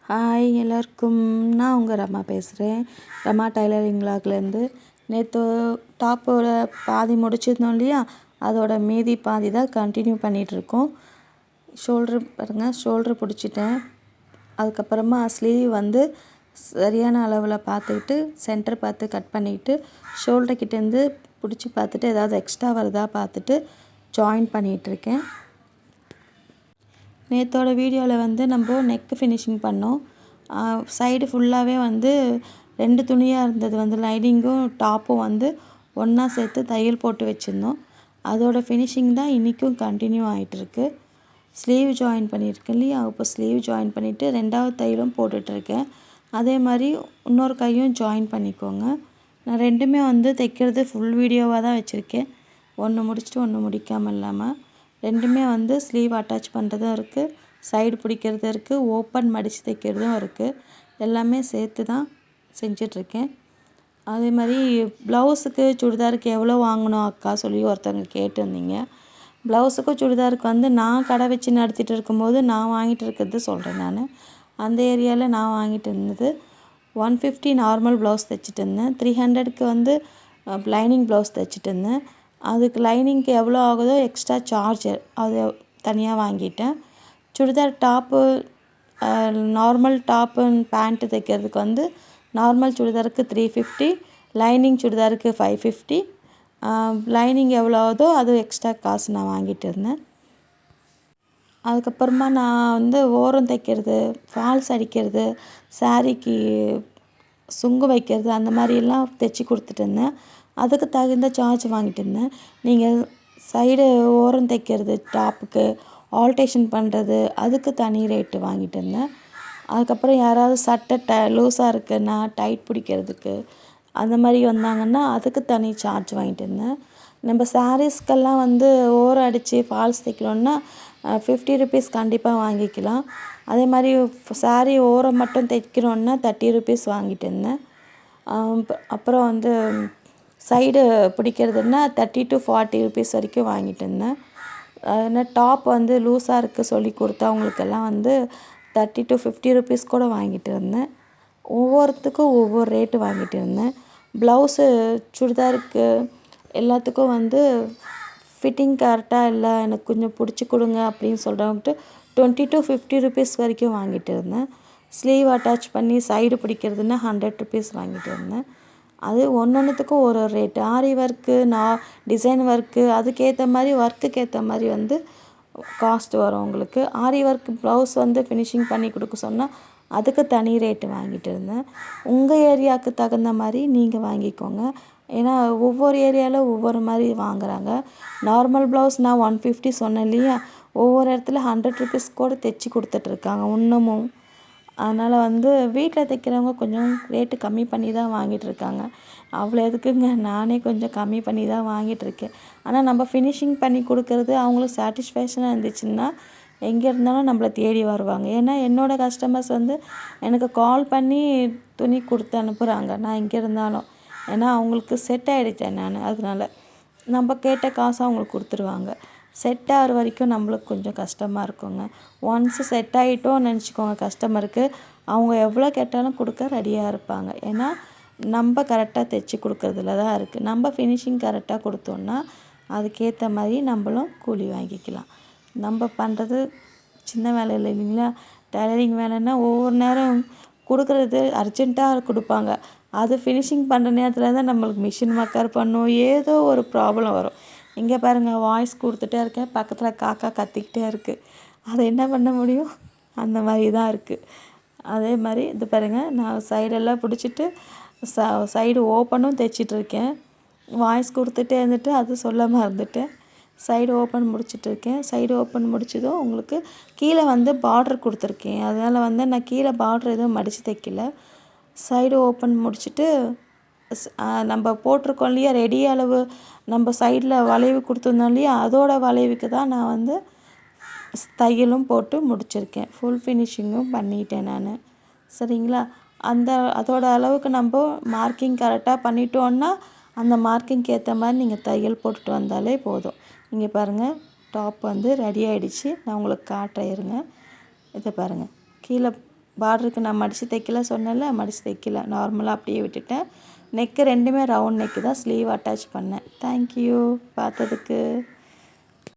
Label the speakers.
Speaker 1: Hi எல்லாருக்கும், நான் உங்கள் ரமா பேசுகிறேன். ரமா டைலரிங் விலாக்லேருந்து. நேற்று டாப்போட பாதி முடிச்சிருந்தோம் இல்லையா, அதோட மீதி பாதி தான் கண்டினியூ பண்ணிகிட்ருக்கோம். ஷோல்ட்ரு பாருங்கள், ஷோல்ட்ரு பிடிச்சிட்டேன். அதுக்கப்புறமா ஸ்லீவ் வந்து சரியான அளவில் பார்த்துக்கிட்டு சென்டர் பார்த்து கட் பண்ணிக்கிட்டு ஷோல்டர்கிட்டேருந்து பிடிச்சி பார்த்துட்டு ஏதாவது எக்ஸ்ட்ரா வருதா பார்த்துட்டு ஜாயின் பண்ணிகிட்ருக்கேன். நேற்றோட வீடியோவில் வந்து நம்ம நெக்கு ஃபினிஷிங் பண்ணோம். சைடு ஃபுல்லாகவே வந்து 2 துணியாக இருந்தது, வந்து லைனிங்கும் டாப்பும் வந்து ஒன்றா சேர்த்து தையல் போட்டு வச்சுருந்தோம். அதோட ஃபினிஷிங் தான் இன்றைக்கும் கண்டினியூ ஆகிட்டுருக்கு. ஸ்லீவ் ஜாயின் பண்ணியிருக்கேன் இல்லையா, இப்போ ஸ்லீவ் ஜாயின் பண்ணிவிட்டு 2வது தையலும் போட்டுட்ருக்கேன். அதே மாதிரி இன்னொரு கையும் ஜாயின் பண்ணிக்கோங்க. நான் 2மே வந்து தைக்கிறது ஃபுல் வீடியோவாக தான் வச்சுருக்கேன். ஒன்று முடிச்சுட்டு ஒன்று முடிக்காமல் இல்லாமல் 2மே வந்து ஸ்லீவ் அட்டாச் பண்ணுறதும் இருக்குது, சைடு பிடிக்கிறதும் இருக்குது, ஓப்பன் மடித்து தைக்கிறதும் இருக்குது. எல்லாமே சேர்த்து தான் செஞ்சிட்ருக்கேன். அதே மாதிரி ப்ளவுஸுக்கு சுடிதாருக்கு எவ்வளோ வாங்கணும் அக்கா சொல்லி ஒருத்தவங்க கேட்டிருந்தீங்க. ப்ளவுஸுக்கும் சுடிதாருக்கு வந்து நான் கடை வச்சு நடத்திட்டு இருக்கும்போது நான் வாங்கிட்டு இருக்கிறது சொல்கிறேன். நான் அந்த ஏரியாவில் நான் வாங்கிட்டு இருந்தது 150 நார்மல் ப்ளவுஸ் தைச்சிட்டு இருந்தேன். 300க்கு வந்து லைனிங் ப்ளவுஸ் தைச்சிட்டு இருந்தேன். அதுக்கு லைனிங்க்கு எவ்வளோ ஆகுதோ எக்ஸ்ட்ரா சார்ஜ் அது தனியாக வாங்கிட்டேன். Churidar top, normal top pant தைக்கிறதுக்கு வந்து நார்மல் சுடிதாருக்கு 350, லைனிங் சுடிதாருக்கு 550. லைனிங் எவ்வளோ ஆகுதோ அது எக்ஸ்ட்ரா காசு நான் வாங்கிட்டு இருந்தேன். அதுக்கப்புறமா நான் வந்து ஓரம் தைக்கிறது, ஃபால்ஸ் அடிக்கிறது, சாரீக்கு சுங்கு வைக்கிறது, அந்த மாதிரிலாம் தைச்சி கொடுத்துட்டு இருந்தேன். அதுக்கு தகுந்த சார்ஜ் வாங்கிட்டு இருந்தேன். நீங்கள் சைடு ஓரம் தைக்கிறது, டாப்புக்கு ஆல்டேஷன் பண்ணுறது, அதுக்கு தனி ரேட்டு வாங்கிட்டு இருந்தேன். அதுக்கப்புறம் யாராவது சட்டை லூஸாக இருக்குன்னா டைட் பிடிக்கிறதுக்கு அந்த மாதிரி வந்தாங்கன்னா அதுக்கு தனி சார்ஜ் வாங்கிட்டு இருந்தேன். நம்ம சாரீஸ்க்கெல்லாம் வந்து ஓரம் அடித்து ஃபால்ஸ் தைக்கணுன்னா 50 ருபீஸ் கண்டிப்பாக வாங்கிக்கலாம். அதே மாதிரி சாரீ ஓரம் மட்டும் தைக்கிறோன்னா 30 ருபீஸ் வாங்கிட்டு இருந்தேன். அப்புறம் வந்து சைடு பிடிக்கிறதுனா 30 to 40 ருபீஸ் வரைக்கும் வாங்கிட்டு இருந்தேன். ஆனால் டாப் வந்து லூஸாக இருக்குது சொல்லி கொடுத்தவங்களுக்கெல்லாம் வந்து 30 to 50 ருபீஸ் கூட வாங்கிட்டு இருந்தேன். ஒவ்வொருத்துக்கும் ஒவ்வொரு ரேட்டு வாங்கிட்டு இருந்தேன். ப்ளவுஸு சுடிதாருக்கு எல்லாத்துக்கும் வந்து ஃபிட்டிங் கரெக்டாக இல்லை, எனக்கு கொஞ்சம் பிடிச்சி கொடுங்க அப்படின்னு சொல்கிறவங்கட்டு 20 to 50 ருபீஸ் வரைக்கும் வாங்கிட்டு இருந்தேன். ஸ்லீவ் அட்டாச் பண்ணி சைடு பிடிக்கிறதுனா 100 ருபீஸ் வாங்கிட்டு இருந்தேன். அது ஒன்றுத்துக்கும் ஒரு ரேட்டு. ஆரி ஒர்க்கு, டிசைன் ஒர்க்கு, அதுக்கேற்ற மாதிரி ஒர்க்குக்கு ஏற்ற மாதிரி வந்து காஸ்ட் வரும் உங்களுக்கு. ஆரி ஒர்க் ப்ளவுஸ் வந்து ஃபினிஷிங் பண்ணி கொடுக்க சொன்னால் அதுக்கு தனி ரேட்டு வாங்கிட்டு இருந்தேன். உங்கள் ஏரியாவுக்கு தகுந்த மாதிரி நீங்கள் வாங்கிக்கோங்க. ஏன்னா ஒவ்வொரு ஏரியாவில் ஒவ்வொரு மாதிரி வாங்குகிறாங்க. நார்மல் ப்ளவுஸ் நான் 150 சொன்னேன் இல்லையா, ஒவ்வொரு இடத்துல 100 ருபீஸ் கூட தைச்சி கொடுத்துட்ருக்காங்க இன்னமும். அதனால் வந்து வீட்டில் தைக்கிறவங்க கொஞ்சம் ரேட்டு கம்மி பண்ணி தான் வாங்கிட்டுருக்காங்க. அவ்வளோ எதுக்குங்க, நானே கொஞ்சம் கம்மி பண்ணி தான் வாங்கிட்டுருக்கேன். ஆனால் நம்ம ஃபினிஷிங் பண்ணி கொடுக்குறது அவங்களுக்கு சாட்டிஸ்ஃபேக்ஷனாக இருந்துச்சுன்னா எங்கே இருந்தாலும் நம்மளை தேடி வருவாங்க. ஏன்னா என்னோடய கஸ்டமர்ஸ் வந்து எனக்கு கால் பண்ணி துணி கொடுத்து அனுப்புகிறாங்க நான் எங்கே இருந்தாலும். ஏன்னா அவங்களுக்கு செட் ஆகிடுச்சேன் நான், அதனால் நம்ம கேட்ட காசை அவங்களுக்கு கொடுத்துருவாங்க. செட் ஆகிற வரைக்கும் நம்மளுக்கு கொஞ்சம் கஷ்டமாக இருக்குங்க. ஒன்ஸு செட் ஆகிட்டோன்னு நினச்சிக்கோங்க, கஸ்டமருக்கு அவங்க எவ்வளோ கேட்டாலும் கொடுக்க ரெடியாக இருப்பாங்க. ஏன்னா நம்ம கரெக்டாக தைச்சி கொடுக்குறதுல தான் இருக்குது. நம்ம ஃபினிஷிங் கரெக்டாக கொடுத்தோன்னா அதுக்கேற்ற மாதிரி நம்மளும் கூலி வாங்கிக்கலாம். நம்ம பண்ணுறது சின்ன வேலை இல்லை இல்லைங்களா. டைலரிங் வேலைன்னா ஒவ்வொரு நேரம் கொடுக்குறது அர்ஜெண்ட்டாக கொடுப்பாங்க. அது ஃபினிஷிங் பண்ணுற நேரத்தில் தான் நம்மளுக்கு மிஷின் மக்கர் பண்ணும், ஏதோ ஒரு ப்ராப்ளம் வரும். இங்கே பாருங்கள், வாய்ஸ் கொடுத்துட்டே இருக்கேன், பக்கத்தில் காக்கா கத்திக்கிட்டே இருக்குது. அதை என்ன பண்ண முடியும், அந்த மாதிரி தான் இருக்குது. அதே மாதிரி இது பாருங்கள், நான் சைடெல்லாம் பிடிச்சிட்டு சைடு ஓப்பனும் தைச்சிட்ருக்கேன். வாய்ஸ் கொடுத்துட்டே இருந்துட்டு அது சொல்ல மறந்துட்டேன். சைடு ஓப்பன் முடிச்சிட்ருக்கேன். சைடு ஓப்பன் முடிச்சதும் உங்களுக்கு கீழே வந்து பார்டர் கொடுத்துருக்கேன். அதனால் வந்து நான் கீழே பார்டர் எதுவும் மடித்து தைக்கல. சைடு ஓப்பன் முடிச்சுட்டு நம்ம போட்டிருக்கோம் இல்லையா ரெடி அளவு, நம்ம சைடில் வளைவு கொடுத்துருந்தோம் இல்லையா, அதோட வளைவுக்கு தான் நான் வந்து தையலும் போட்டு முடிச்சிருக்கேன். ஃபுல் ஃபினிஷிங்கும் பண்ணிட்டேன் நான். சரிங்களா, அதோட அளவுக்கு நம்ம மார்க்கிங் கரெக்டாக பண்ணிட்டோன்னா அந்த மார்க்கிங்க்கு ஏற்ற மாதிரி நீங்கள் தையல் போட்டுட்டு வந்தாலே போதும். இங்கே பாருங்கள், டாப் வந்து ரெடி ஆகிடுச்சு. நான் உங்களுக்கு காட்டுறேன் இருங்க. இதை பாருங்கள், கீழே பார்டருக்கு நான் மடித்து தைக்கல சொன்னேன்ல, மடித்து தைக்கல, நார்மலாக அப்படியே விட்டுட்டேன். நெக்கு ரெண்டுமே ரவுண்ட் நெக்கு தான் ஸ்லீவ் அட்டாச் பண்ணேன். தேங்க்யூ பார்த்ததுக்கு.